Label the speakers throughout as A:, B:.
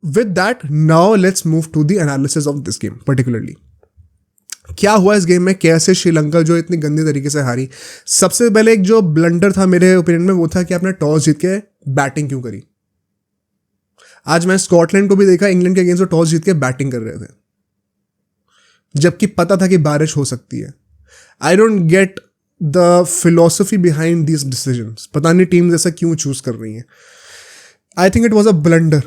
A: With that now let's move to the analysis of this game particularly. क्या हुआ इस game में, कैसे श्रीलंका जो इतनी गंदी तरीके से हारी। सबसे पहले एक जो ब्लंडर था मेरे ओपिनियन में वो था कि आपने टॉस जीत के बैटिंग क्यों करी। आज मैं स्कॉटलैंड को भी देखा, इंग्लैंड के अगेंस्ट टॉस जीत के बैटिंग कर रहे थे जबकि पता था कि बारिश हो सकती है। I don't get the philosophy behind this decisions. पता नहीं टीम ऐसा क्यों चूज कर रही है। I think it was a blunder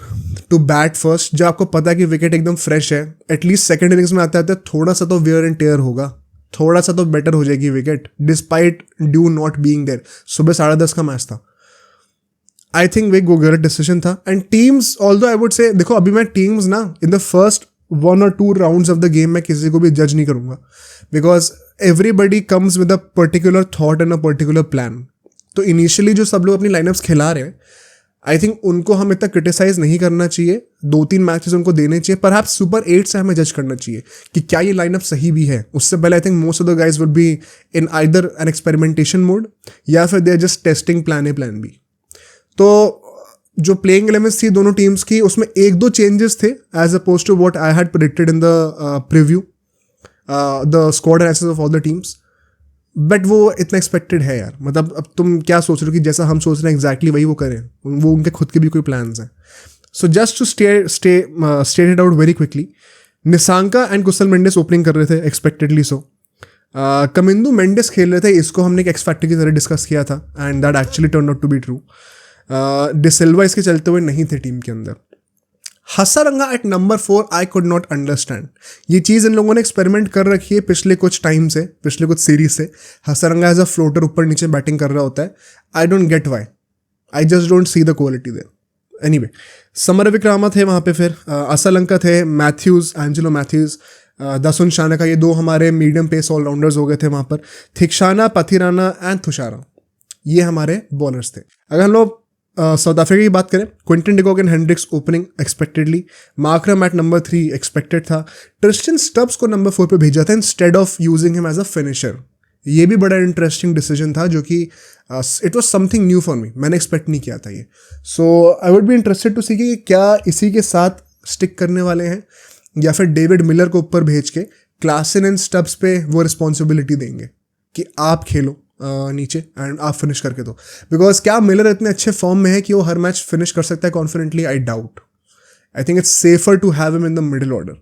A: to bat first जब आपको पता है कि विकेट एकदम फ्रेश है। एटलीस्ट सेकंड इनिंग्स में आते आते थोड़ा सा तो वेयर एंड टेयर होगा, थोड़ा सा तो बेटर हो जाएगी wicket despite dew not being there. सुबह 10:30 का मैच था। आई थिंक वे गलत डिसीजन था। And teams although I would say, देखो अभी मैं टीम्स ना in the first 1 or 2 rounds of the game में किसी को भी जज नहीं करूंगा because everybody comes with a particular thought and a particular plan. तो इनिशियली जो सब लोग अपनी लाइनअप्स खिला रहे हैं आई थिंक उनको हम इतना क्रिटिसाइज नहीं करना चाहिए। 2-3 मैचेस उनको देने चाहिए। परहैप्स सुपर 8 से हमें जज करना चाहिए कि क्या ये लाइनअप सही भी है। उससे पहले I think most of the guys would be in either an experimentation mode या फिर they are just testing plan A plan B. तो जो प्लेइंग 11 थी दोनों टीम्स की उसमें 1-2 चेंजेस थे as opposed to what I had predicted in the preview the squad analysis of all the teams. But वो इतना एक्सपेक्टेड है यार। मतलब अब तुम क्या सोच रहे हो कि जैसा हम सोच रहे हैं एग्जैक्टली वही वो करें, वो उनके खुद के भी कोई प्लान्स हैं। So just to state it out very quickly, Nissanka and Kusal Mendis opening कर रहे थे एक्सपेक्टेडली सो। कमिंदू मेंडिस खेल रहे थे। इसको हमने एक एक्स फैक्टर की तरह डिस्कस किया था and that actually turn out to be true. De Silva इसके चलते हुए नहीं थे टीम के अंदर। Hasaranga at number 4 I could not understand. ये चीज़ इन लोगों ने एक्सपेरिमेंट कर रखी है पिछले कुछ टाइम से, पिछले कुछ सीरीज से। हसारंगा एज अ फ्लोटर ऊपर नीचे बैटिंग कर रहा होता है। I don't get why, I just don't see the quality there. Anyway Samarawickrama थे वहाँ पे, फिर असलंका थे, मैथ्यूज़, एंजेलो मैथ्यूज़, दसुन शानका, ये 2 हमारे मीडियम पेस ऑलराउंडर्स हो गए थे वहाँ पर। थिकशाना, पथिराना एंड थुशारा ये हमारे बॉलर्स थे। अगर हम लोग साउथ अफ्रीका की बात करें, Quinton de Kock and Hendricks opening expectedly. Markram at number 3 expected था। ट्रिस्टन स्टब्स को नंबर 4 पे भेजा था instead of using him as a finisher. ये भी बड़ा इंटरेस्टिंग डिसीजन था जो कि it was something new for me, मैंने एक्सपेक्ट नहीं किया था ये। So I would be interested to see कि क्या इसी के साथ स्टिक करने वाले हैं या फिर डेविड मिलर को ऊपर भेज के क्लासन एंड स्टब्स पे वो रिस्पॉन्सिबिलिटी देंगे कि आप खेलो नीचे एंड आप फिनिश करके दो। बिकॉज क्या मिलर इतने अच्छे फॉर्म में है कि वो हर मैच फिनिश कर सकता है confidently? I doubt. I think it's safer to have him in the middle order.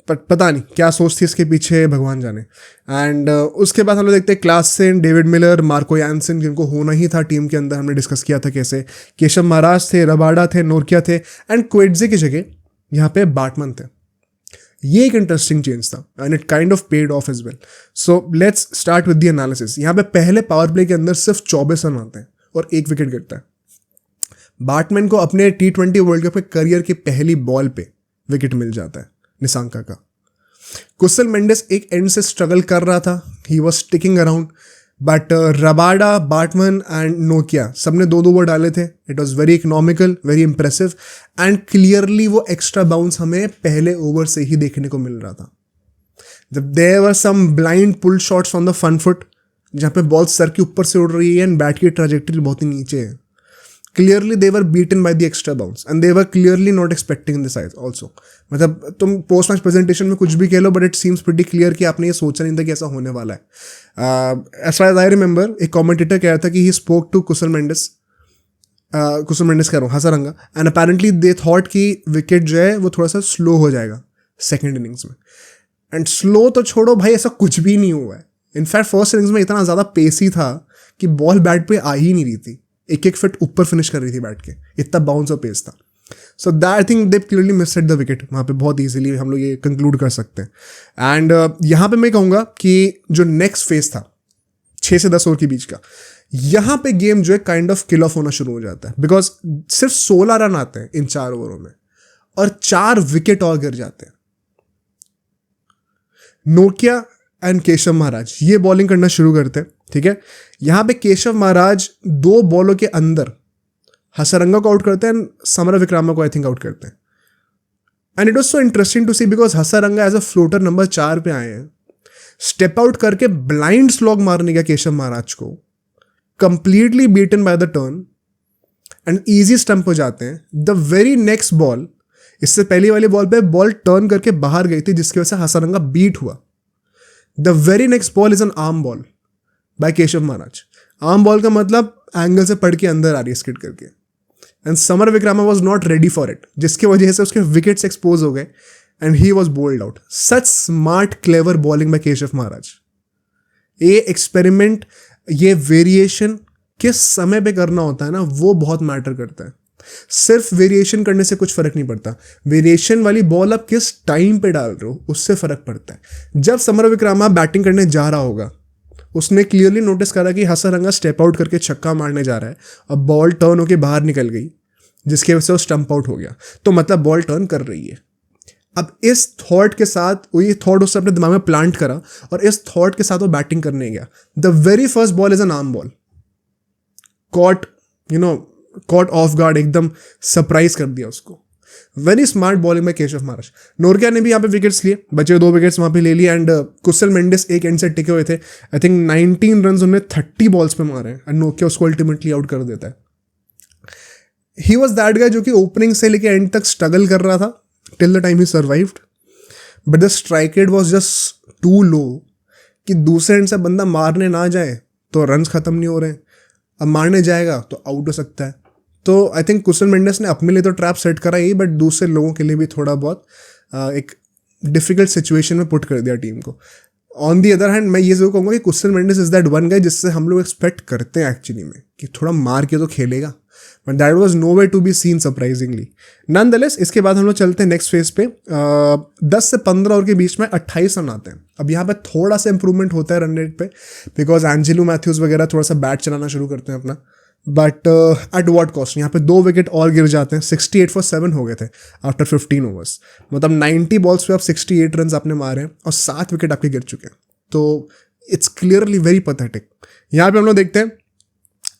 A: But पता नहीं क्या सोच थी इसके पीछे, भगवान जाने। एंड उसके बाद हम लोग देखते हैं Klaasen, David Miller, Marco Jansen, जिनको होना ही था टीम के अंदर। हमने डिस्कस किया था कैसे। केशव महाराज थे, रबाडा थे, नोरकिया थे एंड क्वेट्जे की जगह यहाँ पे बाटमन थे। ये एक इंटरेस्टिंग चेंज था and it kind of paid off as well. So let's start with the analysis. यहाँ पे पहले पावर प्ले के अंदर सिर्फ 24 रन आते हैं और 1 विकेट गिरता है। बाटमैन को अपने T20 वर्ल्ड कप के करियर की पहली बॉल पे विकेट मिल जाता है निसांका का। कुशल मेंडिस एक एंड से स्ट्रगल कर रहा था, he was sticking around, but Rabada, बाटमन and Nokia सबने 2-2 ओवर डाले थे। It was very economical, very impressive and clearly वो एक्स्ट्रा बाउंस हमें पहले ओवर से ही देखने को मिल रहा था। जब there were some blind pull shots on the front foot जहाँ पे बॉल सर के ऊपर से उड़ रही है एंड बैट की ट्रैजेक्टरी बहुत ही नीचे है। Clearly they were beaten by the extra bounce and they were clearly not expecting this also. मतलब तुम पोस्ट मैच प्रेजेंटेशन में कुछ भी कह लो but it seems pretty clear कि आपने ये सोचा नहीं था कि ऐसा होने वाला है। As far as I remember एक कमेंटेटर कह रहा था कि he spoke to Kushal Mendis कह रहा हूँ, Hasaranga, and apparently they thought कि विकेट जो है वो थोड़ा सा स्लो हो जाएगा सेकेंड इनिंग्स में। एंड स्लो तो छोड़ो भाई, ऐसा कुछ भी नहीं हुआ है। इनफैक्ट फर्स्ट इनिंग्स में इतना ज़्यादा पेसी था कि बॉल बैट पे आ ही नहीं रही थी, 1-1 फीट ऊपर फिनिश कर रही थी बैट के, इतना बाउंस और पेस था। So that I think they clearly missed the wicket वहाँ पे, बहुत ईजिली हम लोग ये कंक्लूड कर सकते हैं। एंड यहाँ पे मैं कहूँगा कि जो नेक्स्ट फेज था 6 से 10 ओवर के बीच का, यहाँ पे गेम जो है काइंड ऑफ किल ऑफ होना शुरू हो जाता है। बिकॉज सिर्फ 16 रन आते हैं इन 4 ओवरों में और 4 विकेट और गिर जाते हैं। नोकिया एंड केशव महाराज ये बॉलिंग करना शुरू करते हैं, ठीक है। यहाँ पे केशव महाराज 2 बॉलों के अंदर हसारंगा को आउट करते हैं एंड समर विक्रामा को आई थिंक आउट करते हैं। And it was so interesting to see because Hasaranga as a floater number 4 पे आए हैं, स्टेप आउट करके ब्लाइंड स्लॉग मारने का केशव महाराज को, completely beaten by the turn and easy stump हो जाते हैं। द वेरी नेक्स्ट बॉल इससे पहली वाली बॉल पे बॉल टर्न करके बाहर गई थी, जिसकी वजह से हसारंगा बीट हुआ. The very next ball is an arm ball by Keshav Maharaj. Arm ball का मतलब एंगल से पड़ के अंदर आ रही है स्किड करके, and Samarawickrama was not ready for it, जिसकी वजह से उसके विकेट्स एक्सपोज हो गए and he was bowled out. Such smart clever bowling by Keshav Maharaj. ये एक्सपेरिमेंट, ये वेरिएशन किस समय पे करना होता है ना, वो बहुत मैटर करता है. सिर्फ वेरिएशन करने से कुछ फर्क नहीं पड़ता. वेरिएशन वाली बॉल आप किस टाइम पे डाल रहे हो उससे फर्क पड़ता है. जब समर विक्रामा बैटिंग करने जा रहा होगा, उसने क्लियरली नोटिस करा कि हसारंगा स्टेप आउट करके छक्का मारने जा रहा है और बॉल टर्न होके बाहर निकल गई, जिसकी वजह से वो स्टंप आउट हो गया. तो मतलब बॉल टर्न कर रही है. अब इस थॉट के साथ, वो ये थॉट उसने अपने दिमाग में प्लांट करा और इस थॉट के साथ वो बैटिंग करने गया. The very first ball is an arm ball. Caught off guard, एकदम सरप्राइज कर दिया उसको. वेरी स्मार्ट बॉलिंग में केशव महाराज. नोरकिया ने भी यहाँ पे विकेट्स लिए, बचे 2 विकेट्स वहाँ पे ले लिए. एंड कुशल मेंडिस एक एंड से टिके हुए थे. आई थिंक 19 रन उन्होंने 30 बॉल्स पे मारे हैं एंड नोकिया उसको अल्टीमेटली आउट कर देता है. ही वॉज दैट गाय जो कि ओपनिंग से लेके एंड तक स्ट्रगल कर रहा था till the time he survived. But the strike rate was just too low कि दूसरे एंड से बंदा मारने ना जाए तो रन्स खत्म नहीं हो रहे हैं, अब मारने जाएगा तो आउट हो सकता है. तो आई थिंक कुशल मेंडिस ने अपने लिए तो ट्रैप सेट करा ही, बट दूसरे लोगों के लिए भी थोड़ा बहुत एक डिफिकल्ट सिचुएशन में पुट कर दिया टीम को. ऑन दी अदर हैंड मैं ये जरूर कहूँगा कि Kusal Mendis is that one guy जिससे हम लोग एक्सपेक्ट करते हैं एक्चुअली में कि थोड़ा मार के तो खेलेगा, but that was no way to be seen surprisingly. Nonetheless इसके बाद हम लोग चलते हैं नेक्स्ट फेज पे. 10 से 15 ओवर के बीच में 28 रन आते हैं. अब यहाँ पे थोड़ा सा इंप्रूवमेंट होता है रन रेट पे, बिकॉज एंजेलो मैथ्यूज वगैरह थोड़ा सा बैट चलाना शुरू करते हैं अपना. बट एट वॉट कॉस्ट, यहाँ पे 2 विकेट और गिर जाते हैं. 68 for 7 हो गए थे आफ्टर 15 ओवर्स. मतलब 90 बॉल्स पे आप 68 रन आपने मारे हैं और 7 विकेट आपके गिर चुके हैं. तो इट्स क्लियरली वेरी पैथेटिक. यहाँ पे हम लोग देखते हैं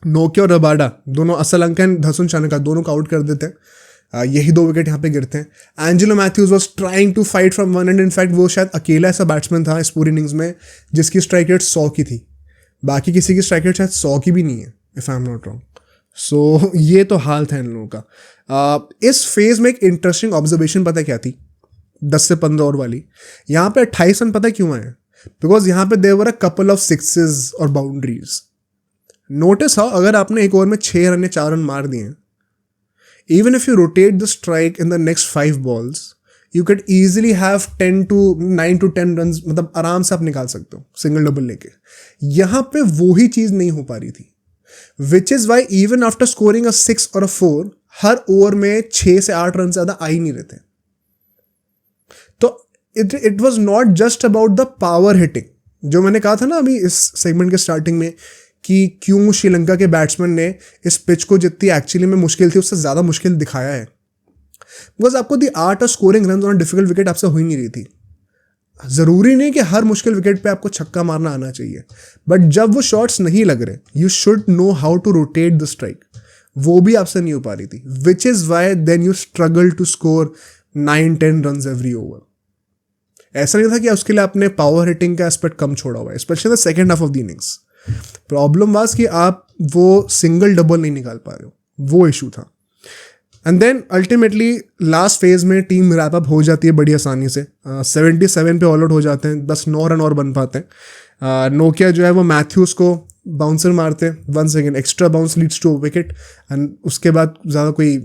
A: नोकिया और रबाडा दोनों, असलंका एंड धसुन चाणक्य दोनों को आउट कर देते हैं. यही 2 विकेट यहाँ पे गिरते हैं. Angelo Mathews was trying to fight from one end. In fact वो शायद अकेला ऐसा बैट्समैन था इस पूरी इनिंग्स में जिसकी स्ट्राइक रेट 100 की थी. बाकी किसी की स्ट्राइक रेट शायद 100 की भी नहीं है, if I am not wrong. So ये तो हाल था इन लोगों का. इस फेज में एक इंटरेस्टिंग ऑब्जर्वेशन पता है क्या थी 10 से 15 ओवर वाली. यहाँ पे 28 रन पता क्यों आए? बिकॉज यहाँ पे there were a couple of sixes और बाउंड्रीज. नोटिस हाउ अगर आपने एक ओवर में 6 रन या 4 रन मार दिए, even if you rotate the strike in the next 5 balls, you CAD easily have 9 to 10 run, मतलब आराम से आप निकाल सकते हो सिंगल डबल लेके. यहाँ पे वो ही चीज़ नहीं हो पा रही थी, which is why even after scoring a 6 और a 4 हर ओवर में 6 से 8 रन ज़्यादा आ ही नहीं रहते. तो it was not just about the power hitting, जो मैंने कहा था ना अभी इस सेगमेंट के स्टार्टिंग में कि क्यों श्रीलंका के बैट्समैन ने इस पिच को जितनी एक्चुअली में मुश्किल थी उससे ज़्यादा मुश्किल दिखाया है. बिकॉज आपको the art of scoring run on difficult wicket आपसे हो ही नहीं रही थी. ज़रूरी नहीं कि हर मुश्किल विकेट पे आपको छक्का मारना आना चाहिए, बट जब वो शॉट्स नहीं लग रहे, you should know how to rotate the strike. वो भी आपसे नहीं हो पा रही थी, which is why then you struggle to score 9-10 run every over. ऐसा नहीं था कि उसके लिए आपने पावर हिटिंग का एस्पेक्ट कम छोड़ा हुआ है, specially the second half of the innings. Problem was कि आप वो सिंगल डबल नहीं निकाल पा रहे हो, वो इशू था. And then ultimately last phase में टीम रैप अप हो जाती है बड़ी आसानी से. 77 पे ऑल आउट हो जाते हैं, बस 9 रन और बन पाते हैं. नोकिया जो है वो मैथ्यूज को बाउंसर मारते हैं, once again extra bounce leads to wicket. And उसके बाद ज़्यादा कोई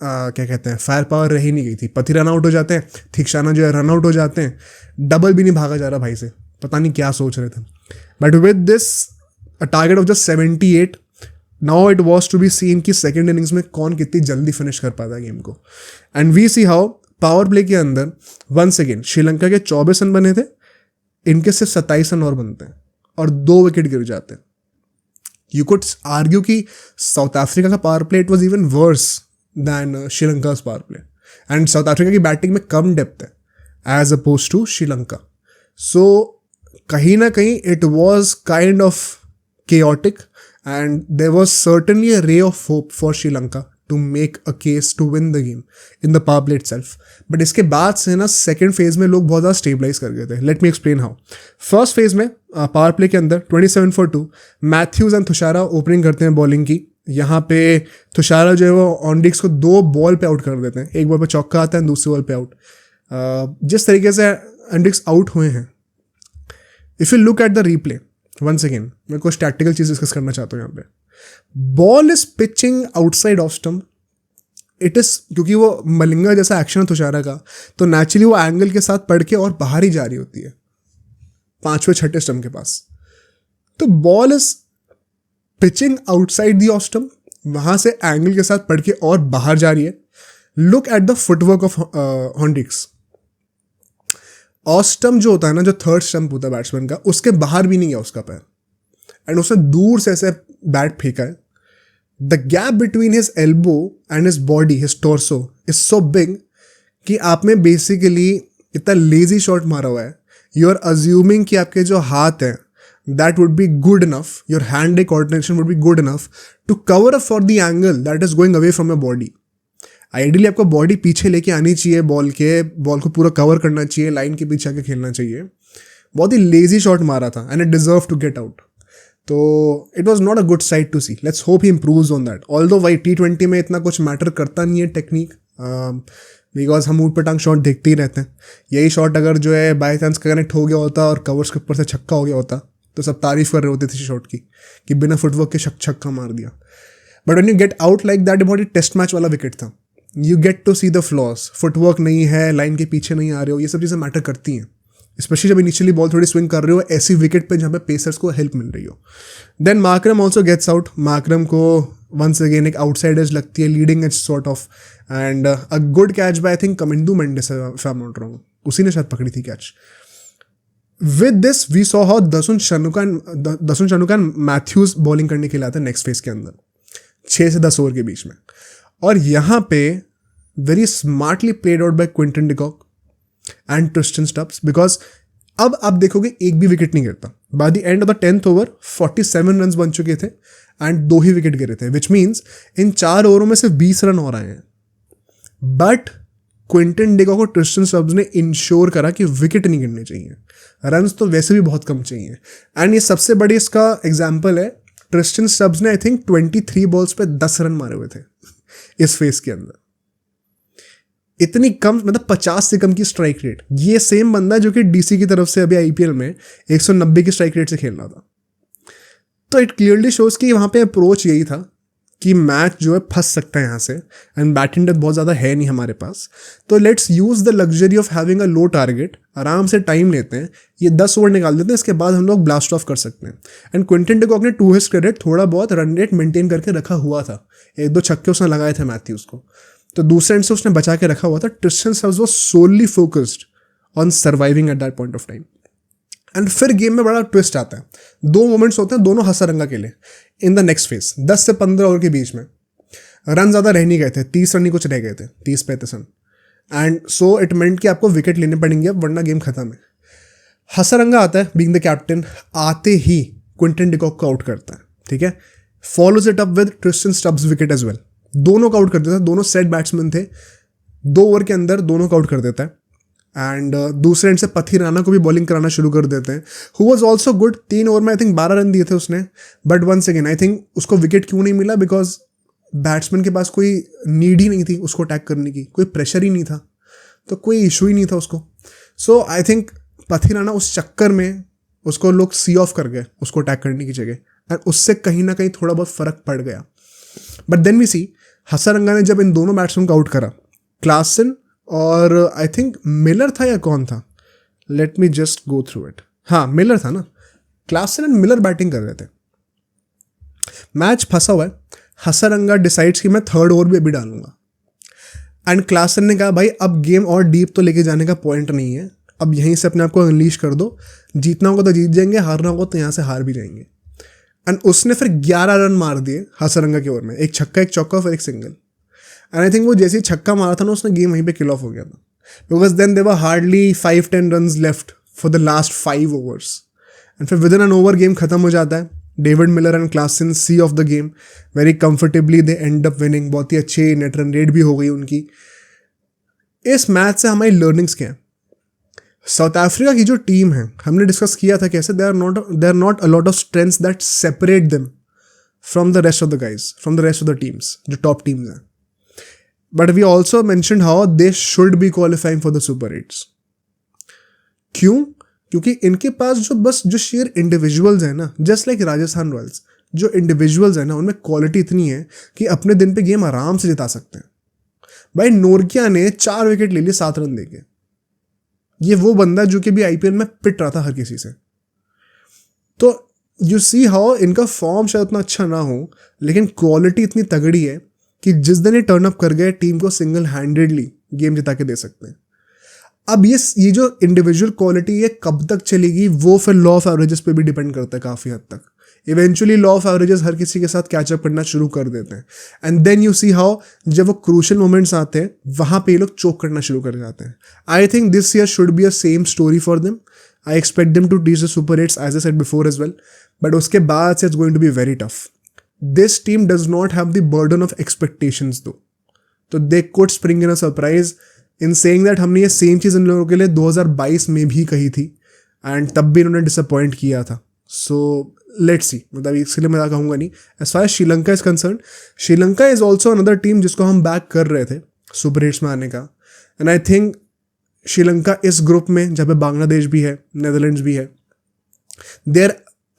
A: क्या कहते हैं फायर पावर रह ही नहीं गई थी. पति रन आउट हो जाते हैं, थिकशाना जो है रन आउट हो जाते हैं. डबल भी नहीं भागा जा रहा भाई से, पता नहीं क्या सोच रहे थे. But with this a target of just 78, now it was to be seen कि सेकेंड इनिंग्स में कौन कितनी जल्दी फिनिश कर पाता है गेम को. And we see how power play के अंदर वंस अगेन श्रीलंका के 24 रन बने थे, इनके सिर्फ 27 रन और बनते हैं और 2 विकेट गिर जाते हैं. यू कुड आर्ग्यू कि साउथ अफ्रीका का power play it was even worse than Sri Lanka's power play. And South Africa की बैटिंग में कम डेप्थ है as opposed to Sri Lanka. So कहीं ना कहीं it was kind of chaotic and there was certainly a ray of hope for Sri Lanka to make a case to win the game in the power play itself. But इसके बाद से ना second phase में लोग बहुत ज़्यादा stabilise कर गए थे. Let me explain how. First phase में पावर प्ले के अंदर 27 for 2 Mathews and Thushara opening करते हैं बॉलिंग की. यहाँ पे तुषारा जो है वो ऑनडिक्स को 2 बॉल पे आउट कर देते हैं, एक बॉल पे चौका आता है, दूसरी बॉल पे आउट। जिस तरीके से ऑनडिक्स आउट हुए हैं, if you look at the replay once again, मैं कुछ टैक्टिकल चीज डिस्कस करना चाहता हूँ यहाँ पे। Ball is pitching outside off stump, it is, क्योंकि वो मलिंगा जैसा एक्शन है तुषारा का, तो नेचुरली वो एंगल के साथ पढ़ के और बाहर ही जा रही होती है 5वें 6ठे स्टंप के पास। तो ball is pitching outside the off stump, वहां से एंगल के साथ पढ़ के और बाहर जा रही है। Look at the footwork of Hendricks. Off stump जो होता है ना, जो थर्ड स्टंप होता है बैट्समैन का, उसके बाहर भी नहीं गया उसका पैर, एंड उसने दूर से ऐसे बैट फेंका है। The gap between his elbow and his body, his torso is so big कि आप में बेसिकली इतना लेजी शॉट मारा हुआ है। यू आर अज्यूमिंग कि आपके जो हाथ हैं that would be good enough, your hand eye coordination would be good enough to cover up for the angle that is going away from your body. Ideally आपको body पीछे लेके आनी चाहिए, बॉल को पूरा कवर करना चाहिए, लाइन के पीछे आके खेलना चाहिए। बहुत ही लेजी शॉट मारा था and it deserve to get out. तो it was not a good side to see. Let's hope he improves on that. Although भाई T20 में इतना कुछ मैटर करता नहीं है टेक्निक, बिकॉज हम ऊट पटांग शॉट देखते ही रहते हैं। यही शॉट अगर जो है बाई चांस कनेक्ट हो गया होता और कवर्स के ऊपर से छक्का हो गया होता तो सब तारीफ कर रहे होते थे शॉट की कि बिना फुटवर्क के छक्का मार दिया। But when you get out like that, बहुत ही टेस्ट मैच वाला विकेट था। You get to see the flaws, footwork नहीं है, लाइन के पीछे नहीं आ रहे हो, ये सब चीज़ें मैटर करती हैं, स्पेशली जब इनिशियली बॉल थोड़ी स्विंग कर रहे हो ऐसी विकेट पे जहाँ पे पेसर्स को हेल्प मिल रही हो। Then Markram also gets out. Markram को वंस अगेन एक आउटसाइड एज लगती है, leading edge sort of, and a good catch by I think Kamindu Mendis, if I am not wrong, उसी ने शायद पकड़ी थी catch. With this, we saw how Dasun Shanaka Mathews bowling करने के लिए आते हैं नेक्स्ट फेज के अंदर 6 से 10 ओवर के बीच में। और यहाँ पे very smartly played out by Quinton de Kock and Tristan Stubbs, because अब आप देखोगे एक भी विकेट नहीं गिरता। By the end of the 10th over 47 run बन चुके थे एंड 2 ही विकेट गिरे थे, विच मीन्स इन 4 ओवरों में सिर्फ 20 रन हो रहे हैं। बट क्विंटन डिकॉक और ट्रिस्टन स्टब्स ने इंश्योर करा कि विकेट नहीं गिरने चाहिए, रन्स तो वैसे भी बहुत कम चाहिए। एंड ये सबसे बड़ी इसका एग्जाम्पल है, ट्रिस्टन स्टब्स ने आई थिंक 23 बॉल्स पे 10 रन मारे हुए थे इस फेज के अंदर। इतनी कम, मतलब 50 से कम की स्ट्राइक रेट। ये सेम बंदा जो कि डीसी की तरफ से अभी IPL में 190 की स्ट्राइक रेट से खेल रहा था। तो इट क्लियरली शोज कि वहाँ पे अप्रोच यही था कि मैच जो है फंस सकता है यहाँ से, एंड बैटिंग डेप्थ बहुत ज़्यादा है नहीं हमारे पास, तो let's use the luxury of having a low target. आराम से टाइम लेते हैं, ये 10 ओवर निकाल देते हैं, इसके बाद हम लोग ब्लास्ट ऑफ कर सकते हैं। एंड क्विंटन डिकॉक ने टू हिज क्रेडिट थोड़ा बहुत रन रेट मेंटेन करके रखा हुआ था, 1-2 छक्के उसने लगाए थे मैथ्यूज को, तो दूसरे एंड से उसने बचा के रखा हुआ था। Tristan Stubbs was solely focused on surviving at that point of time. And फिर गेम में बड़ा ट्विस्ट आता है। 2 मोमेंट्स होते हैं दोनों हसरंगा के लिए इन द नेक्स्ट फेज। 10 से 15 ओवर के बीच में रन ज़्यादा रह नहीं गए थे, 30 रन ही कुछ रह गए थे, 30-35 run, and so it meant कि आपको विकेट लेने पड़ेंगे अब, वरना गेम खत्म है। हसरंगा आता है बीइंग द कैप्टन, आते ही क्विंटन डिकॉक को आउट करता है, ठीक है। Follows it up with Tristan Stubbs wicket as well, दोनों को आउट कर देता है। दोनों सेट बैट्समैन थे, 2 ओवर के अंदर दोनों को आउट कर देता है। एंड दूसरे एंड से पथी राणा को भी बॉलिंग कराना शुरू कर देते हैं, who was also good. 3 over में आई थिंक 12 रन दिए थे उसने, but once again I think उसको विकेट क्यों नहीं मिला, बिकॉज बैट्समैन के पास कोई नीड ही नहीं थी उसको अटैक करने की, कोई प्रेशर ही नहीं था, तो कोई इशू ही नहीं था उसको। सो आई थिंक पथी राणा उस चक्कर में उसको लोग सी ऑफ कर गए उसको अटैक करने की जगह, एंड उससे कहीं ना कहीं थोड़ा बहुत फर्क पड़ गया। बट देन वी सी हसरंगा ने जब इन दोनों बैट्समैन को आउट करा, क्लासन और आई थिंक मिलर था या कौन था, let me just go through it, हाँ मिलर था ना, क्लासन एंड मिलर बैटिंग कर रहे थे। मैच फंसा हुआ है, हसरंगा डिसाइड्स कि मैं 3rd ओवर भी अभी डालूंगा, एंड क्लासन ने कहा भाई अब गेम और डीप तो लेके जाने का पॉइंट नहीं है, अब यहीं से अपने आप को अनलीश कर दो, जीतना होगा तो जीत जाएंगे, हारना होगा तो यहाँ से हार भी जाएंगे। एंड उसने फिर 11 रन मार दिए हसरंगा के ओवर में, एक छक्का, एक चौका, फिर एक सिंगल। एंड आई थिंक वो जैसे ही छक्का मारा था ना, उसने गेम वहीं पे किल ऑफ हो गया था, because then they were hardly 5-10 run left for the last 5 overs, and फिर within an over game खत्म हो जाता है। David Miller and Klaasen see off the game very comfortably, they end up winning. बहुत ही अच्छे net run rate भी हो गई उनकी। इस मैच से हमारी लर्निंग्स क्या है? साउथ अफ्रीका की जो टीम है, हमने डिस्कस किया था कैसे they are not a lot of strengths that separate them from the rest of the guys, from the rest of the teams, जो टॉप टीम्स हैं. But we also mentioned how they should be qualifying for the super 8s. क्यों? क्योंकि इनके पास जो share individuals हैं ना, just like Rajasthan Royals, जो individuals हैं ना उनमें क्वालिटी इतनी है कि अपने दिन पे गेम आराम से जिता सकते हैं. भाई नोरकिया ने 4 विकेट ले लिए 7 रन देके. ये वो बंदा जो कि भी आईपीएल में पिट रहा था हर किसी से. तो यू सी हाउ इनका फॉर्म शायद उतना अच्छा ना हो, लेकिन क्वालिटी इतनी तगड़ी है कि जिस दिन ये टर्न अप कर गए टीम को सिंगल हैंडेडली गेम जिता के दे सकते हैं. अब ये जो इंडिविजुअल क्वालिटी ये कब तक चलेगी वो फिर लॉ ऑफ एवरेजेस पे भी डिपेंड करता है काफ़ी हद तक. इवेंचुअली लॉ ऑफ एवरेजेस हर किसी के साथ कैचअप करना शुरू कर देते हैं. And then you see how जब वो क्रूशियल मोमेंट्स आते हैं वहाँ पे ये लोग चोक करना शुरू कर जाते हैं. I think this year should be a same story for them. I expect them to reach the super 8s as I said before as well. But उसके बाद से it's going to be very tough. This team does not have the burden of expectations though. तो they could spring in a surprise. In saying that हमने ये same चीज़ इन लोगों के लिए 2022 में भी कही थी एंड तब भी इन्होंने डिसअपॉइंट किया था. So let's see. मतलब इसके लिए मैं कहूँगा नहीं. As far as Sri Lanka is concern, Sri Lanka is also another team जिसको हम बैक कर रहे थे सुपर 8s में आने का. एंड आई थिंक श्रीलंका इस ग्रुप में जहाँ पे बांग्लादेश भी है, नेदरलैंड्स भी है, they are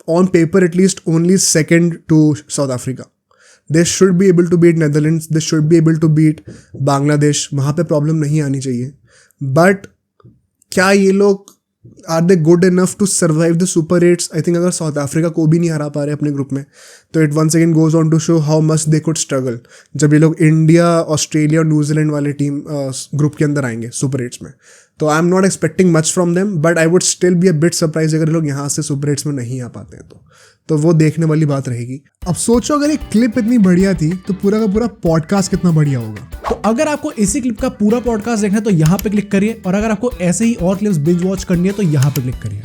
A: on paper at least only second to South Africa. They should be able to beat Netherlands, they should be able to beat Bangladesh. वहाँ पे प्रॉब्लम नहीं आनी चाहिए. बट क्या ये लोग are they good enough to survive the super 8s? I think अगर South Africa को भी नहीं हरा पा रहे अपने ग्रुप में तो it once again goes on to show how much they could struggle जब ये लोग इंडिया, ऑस्ट्रेलिया और न्यूजीलैंड वाले टीम ग्रुप के अंदर आएंगे सुपर 8s में. तो I am not expecting much from them, but I would still be a bit surprise अगर लोग यहाँ से सुपर 8s में नहीं आ पाते हैं तो वो देखने वाली बात रहेगी. अब सोचो अगर ये क्लिप इतनी बढ़िया थी तो पूरा का पूरा पॉडकास्ट कितना बढ़िया होगा.
B: तो अगर आपको इसी क्लिप का पूरा पॉडकास्ट देखना है तो यहाँ पे क्लिक करिए, और अगर आपको ऐसे ही और क्लिप्स बिंज वॉच करनी है तो यहाँ पे क्लिक करिए.